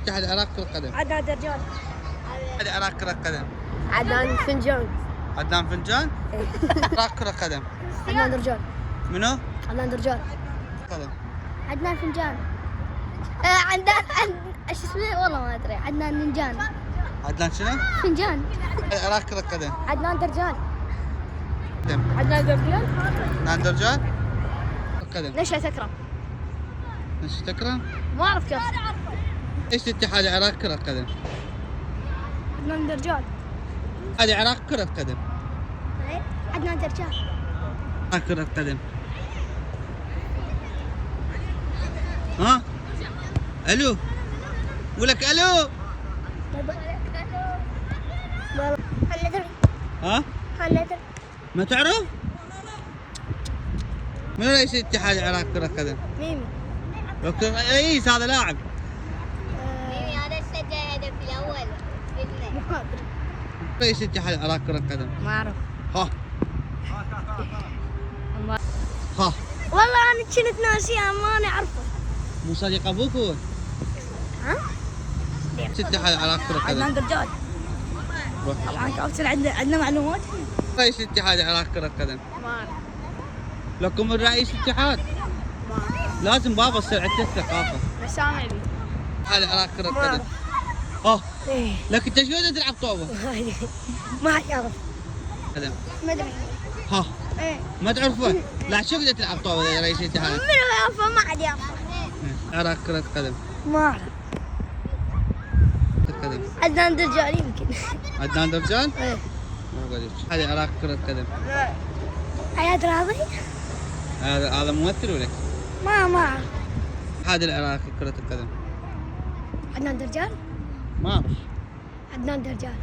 اتحاد العراق كرة قدم. عدنان درجان. اتحاد العراق كرة قدم. عدنان فنجان. عدنان فنجان. العراق كرة قدم. عدنان درجان. منو؟ عدنان درجان. قدم. عدنان فنجان. عدنان ايش اسمه والله ما ادري. عدنان ننجان. عدنان شنو؟ فنجان. العراق كرة قدم. عدنان درجان. قدم. عدنان درجان. عدنان درجان. قدم. نشأة أكرم. نشأة أكرم؟ ما أعرف كيف. ايش اتحاد العراق كرة قدم؟ عدنان درجان. اتحاد العراق كرة قدم. عدنان درجان. كرة قدم. ها؟ الو؟ ولك الو؟ هندر. ها؟ هندر. ما تعرف؟ من رئيس اتحاد العراق كرة قدم؟ ميمي. دكتور رئيس هذا لاعب. ميمي هذا سجل هدف الأول. ما أدري. رئيس اتحاد العراق كرة قدم. ما أعرف. ها. ها. والله أنا كنت ناسيها ما أعرفه. مو صديق ابوك هو؟ ها؟ رئيس اتحاد العراق كرة قدم. عدنان درجان. طبعا كابتن عندنا معلومات. رئيس اتحاد العراق كرة قدم. ما أعرف. لكم الرئيس اتحاد ما أعرف. لازم بابا تصير عندك ثقافة. مسامع لي. اتحاد العراق كرة ما قدم. أعرف. اه إيه. لك انت شو بدك تلعب طوبة؟ ما حد يعرف. قدم. ما أدري. ها إيه. ما تعرفه؟ لا شو بدك تلعب طوبة يا رئيس الاتحاد؟ منو يعرفه؟ ما حد يعرفه. العراق كرة قدم. ما أعرف. كرة قدم. عدنان درجان يمكن. عدنان درجان؟ إيه. ما قلت. اتحاد العراق كرة قدم. حياة راضي؟ هذا ممثل ولك؟ ما أعرف. اتحاد العراق كرة القدم. عدنان درجان؟ ما اعرف. عدنان درجان.